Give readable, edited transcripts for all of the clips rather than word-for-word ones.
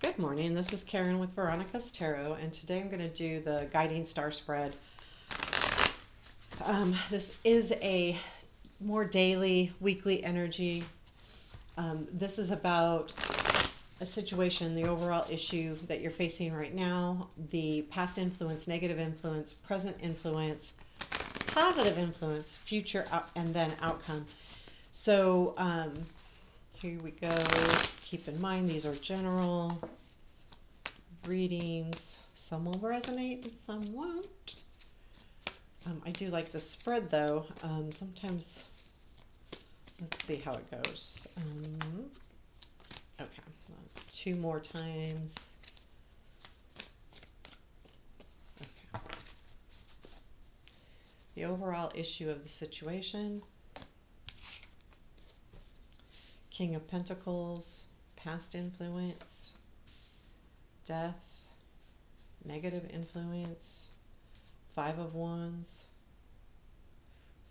Good morning. This is Karen with Veronica's Tarot, and today I'm going to do the Guiding Star Spread. This is a more daily, weekly energy. This is about a situation, the overall issue that you're facing right now, the past influence, negative influence, present influence, positive influence, future, and then outcome. So here we go. Keep in mind these are general readings. Some will resonate and some won't. I do like the spread though. Sometimes, let's see how it goes. Okay, two more times. Okay. The overall issue of the situation. King of Pentacles, past influence, death, negative influence, Five of Wands,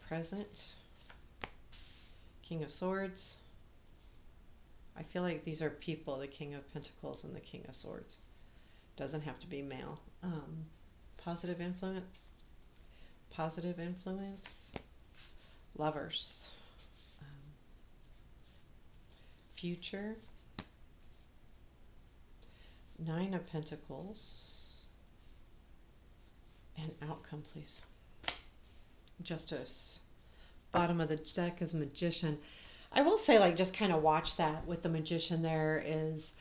present, King of Swords. I feel like these are people, the King of Pentacles and the King of Swords. Doesn't have to be male. Positive influence, Lovers, future, Nine of Pentacles, and outcome, please. Justice. Bottom of the deck is Magician. I will say, like, just kind of watch that with the Magician there is,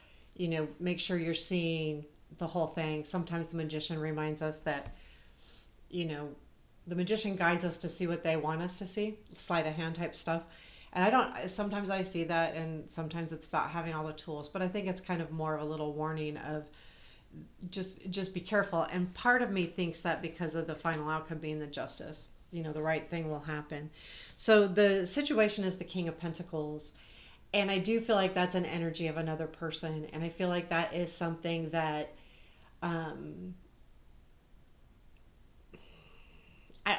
make sure you're seeing the whole thing. Sometimes the Magician reminds us that, the Magician guides us to see what they want us to see, sleight of hand type stuff. And sometimes I see that, and sometimes it's about having all the tools, but I think it's kind of more of a little warning of just be careful. And part of me thinks that because of the final outcome being the justice, the right thing will happen. So the situation is the King of Pentacles. And I do feel like that's an energy of another person. And I feel like that is something that, I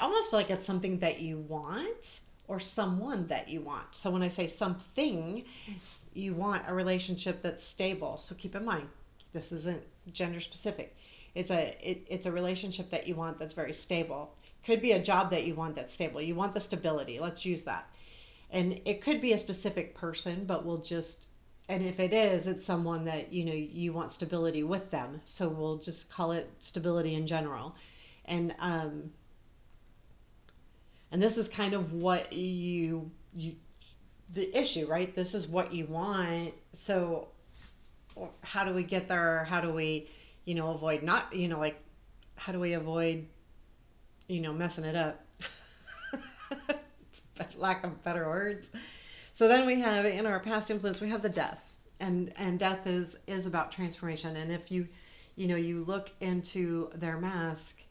almost feel like it's something that you want or someone that you want. So when I say something, you want a relationship that's stable. So keep in mind, this isn't gender specific. It's a relationship that you want that's very stable. Could be a job that you want that's stable. You want the stability. Let's use that. And it could be a specific person, but and if it is, it's someone that, you want stability with them. So we'll just call it stability in general. And this is kind of what the issue, right? This is what you want. So how do we get there? How do we, avoid how do we avoid, messing it up? Lack of better words. So then we have, in our past influence, we have the death. And death is about transformation. And if you look into their mask,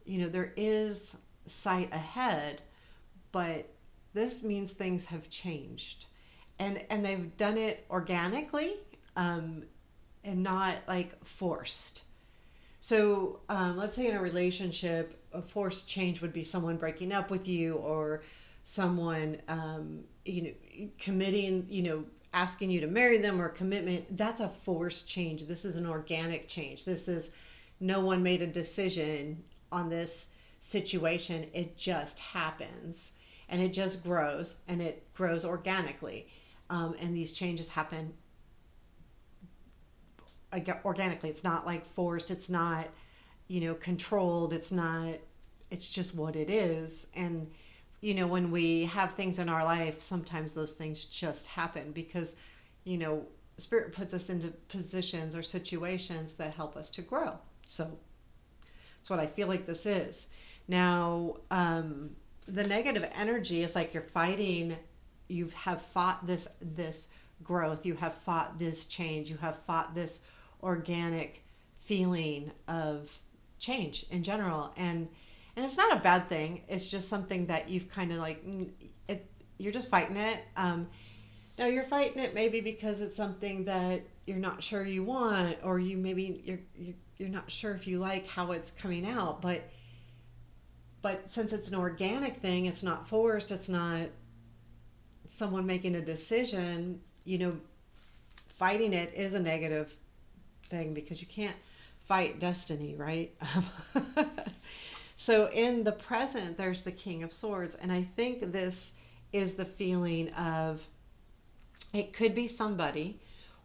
there is sight ahead, but this means things have changed, and they've done it organically, and not like forced. So let's say in a relationship, a forced change would be someone breaking up with you, or someone committing, asking you to marry them, or commitment. That's a forced change. This is an organic change. This is, no one made a decision on this situation. It just happens, and it just grows, and it grows organically, and these changes happen organically. It's not like forced. It's not controlled. It's just what it is. And when we have things in our life, sometimes those things just happen because Spirit puts us into positions or situations that help us to grow. So that's what I feel like this is. Now, the negative energy is like you're fighting. You have fought this growth. You have fought this change. You have fought this organic feeling of change in general. And it's not a bad thing. It's just something that you've kind of like, you're just fighting it. Now you're fighting it maybe because it's something that you're not sure you want, or you're not sure if you like how it's coming out, but since it's an organic thing, it's not forced, it's not someone making a decision, fighting it is a negative thing because you can't fight destiny, right? So in the present, there's the King of Swords. And I think this is the feeling of it could be somebody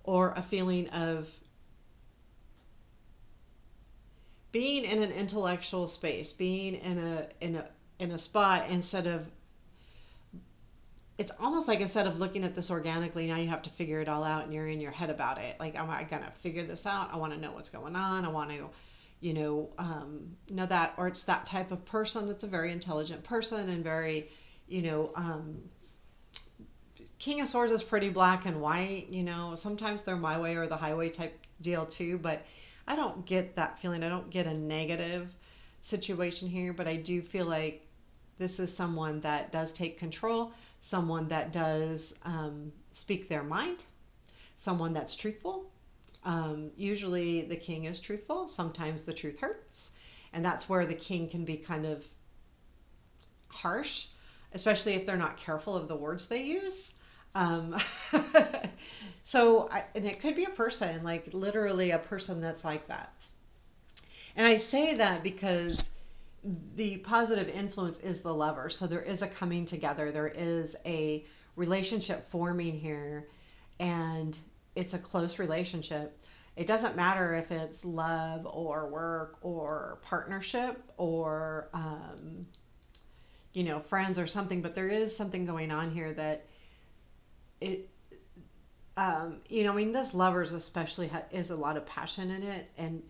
or a feeling of being in an intellectual space, being in a spot instead of it's almost like instead of looking at this organically, now you have to figure it all out and you're in your head about it. Like, am I going to figure this out? I want to know what's going on. I want to, know that, or it's that type of person that's a very intelligent person and very, King of Swords is pretty black and white. Sometimes they're my way or the highway type deal too, but I don't get that feeling. I don't get a negative situation here, but I do feel like this is someone that does take control, someone that does speak their mind, someone that's truthful. Usually the king is truthful. Sometimes the truth hurts. And that's where the king can be kind of harsh, especially if they're not careful of the words they use. Um, and it could be a person, like literally a person that's like that. And I say that because the positive influence is the lover. So there is a coming together. There is a relationship forming here, and it's a close relationship. It doesn't matter if it's love or work or partnership or, friends or something, but there is something going on here that it, this lovers especially is a lot of passion in it. And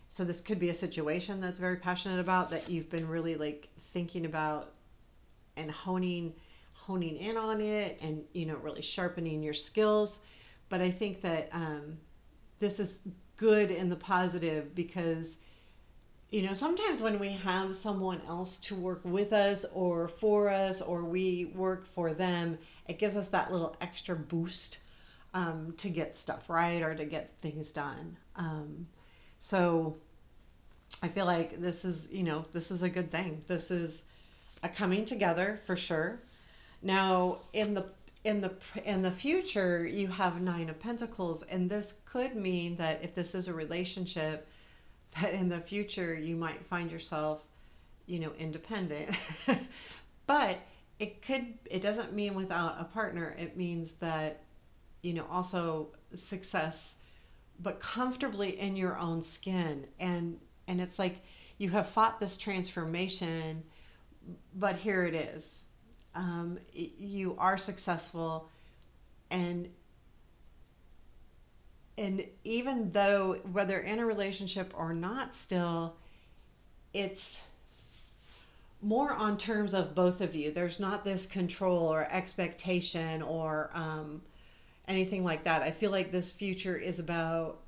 so this could be a situation that's very passionate about that you've been really like thinking about and honing in on it and, really sharpening your skills. But I think that this is good in the positive because, sometimes when we have someone else to work with us or for us or we work for them, it gives us that little extra boost to get stuff right or to get things done. So I feel like this is a good thing. This is a coming together for sure. Now in the future, you have Nine of Pentacles, and this could mean that if this is a relationship, that in the future you might find yourself, independent. But it doesn't mean without a partner. It means that, also success, but comfortably in your own skin. And it's like you have fought this transformation, but here it is. You are successful, and even though whether in a relationship or not, still it's more on terms of both of you. There's not this control or expectation or anything like that. I feel like this future is about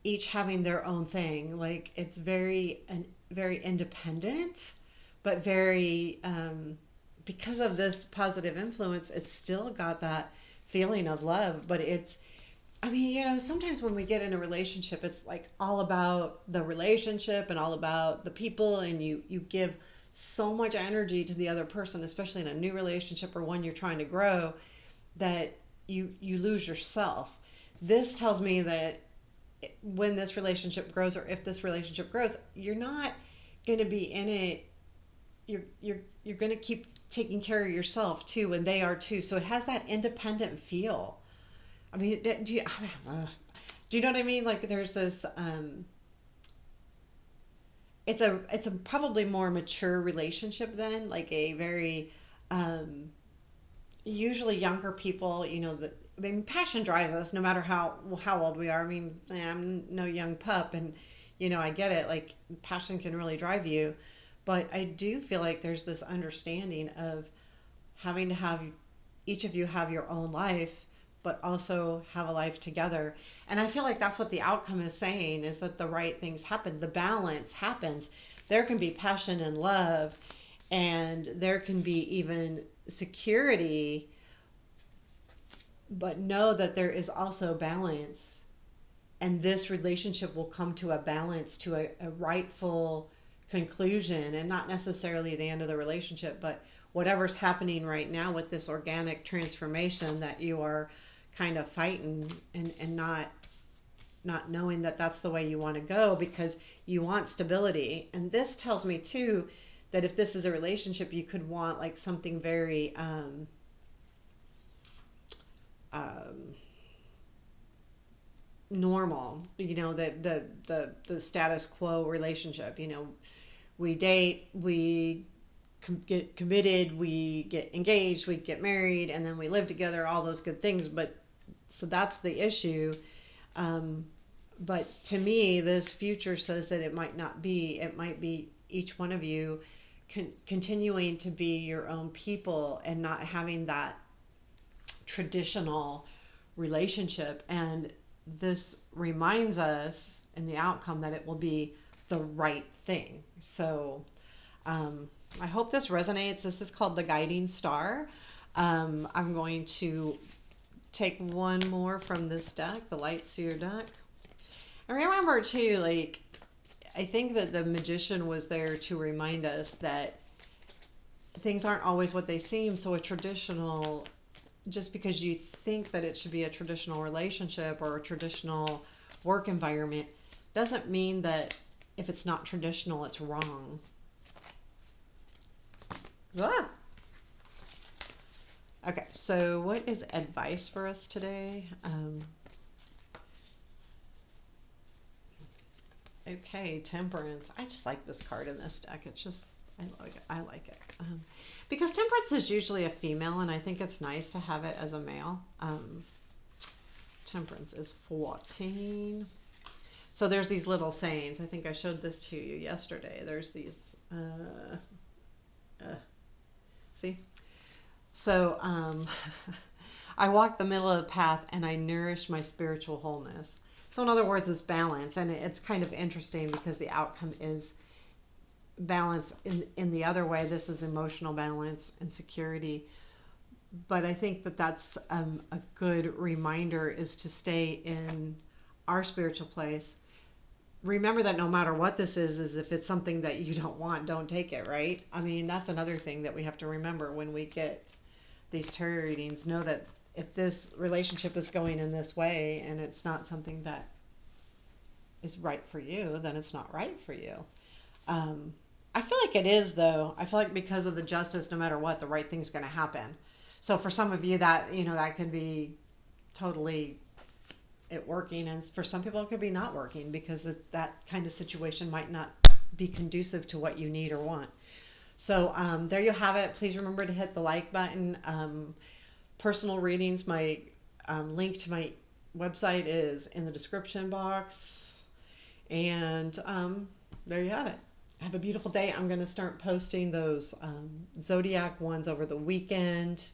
each having their own thing. Like it's very independent, but very because of this positive influence, it's still got that feeling of love. But sometimes when we get in a relationship, it's like all about the relationship and all about the people, and you give so much energy to the other person, especially in a new relationship or one you're trying to grow, that you lose yourself. This tells me that when this relationship grows, or if this relationship grows, you're not going to be in it. You're going to keep taking care of yourself too, and they are too. So it has that independent feel. I mean, do you know what I mean? Like there's this, it's a probably more mature relationship than like a very, usually younger people, passion drives us no matter how old we are. I mean, I'm no young pup, and, I get it. Like passion can really drive you, but I do feel like there's this understanding of having to have each of you have your own life, but also have a life together. And I feel like that's what the outcome is saying, is that the right things happen. The balance happens. There can be passion and love, and there can be even security, but know that there is also balance. And this relationship will come to a balance, to a rightful conclusion, and not necessarily the end of the relationship, but whatever's happening right now with this organic transformation that you are kind of fighting and not knowing that that's the way you want to go because you want stability. And this tells me too that if this is a relationship, you could want like something very um, normal, the status quo relationship. We date, we get committed, we get engaged, we get married, and then we live together, all those good things. But so that's the issue. um, but to me, this future says that it might not be. It might be each one of you continuing to be your own people and not having that traditional relationship. And this reminds us in the outcome that it will be the right thing. So um, I hope this resonates. This is called the guiding star. I'm going to take one more from this deck, the Light Seer deck. And remember too, like, I think that the magician was there to remind us that things aren't always what they seem. So a traditional, just because you think that it should be a traditional relationship or a traditional work environment, doesn't mean that if it's not traditional, it's wrong. Ah! Okay, so what is advice for us today? Okay, Temperance. I just like this card in this deck. It's just, I like it. I like it. Because Temperance is usually a female, and I think it's nice to have it as a male. Temperance is 14. So there's these little sayings. I think I showed this to you yesterday. There's these, see? So I walk the middle of the path and I nourish my spiritual wholeness. So in other words, it's balance. And it's kind of interesting because the outcome is balance in the other way. This is emotional balance and security. But I think that that's a good reminder, is to stay in our spiritual place. Remember that no matter what this is if it's something that you don't want, don't take it, right? I mean, that's another thing that we have to remember when we get these tarot readings. Know that if this relationship is going in this way and it's not something that is right for you, then it's not right for you. I feel like it is, though. I feel like because of the justice, no matter what, the right thing's going to happen. So for some of you, that that could be totally it working, and for some people it could be not working, because that kind of situation might not be conducive to what you need or want. So there you have it. Please remember to hit the like button. Personal readings, my link to my website is in the description box. And there you have it. Have a beautiful day. I'm going to start posting those Zodiac ones over the weekend.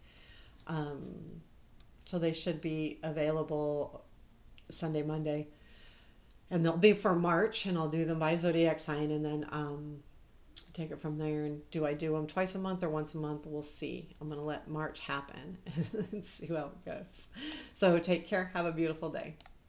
So they should be available Sunday, Monday. And they'll be for March, and I'll do them by Zodiac sign, and then take it from there. And do I do them twice a month or once a month? We'll see. I'm going to let March happen and see how it goes. So take care. Have a beautiful day.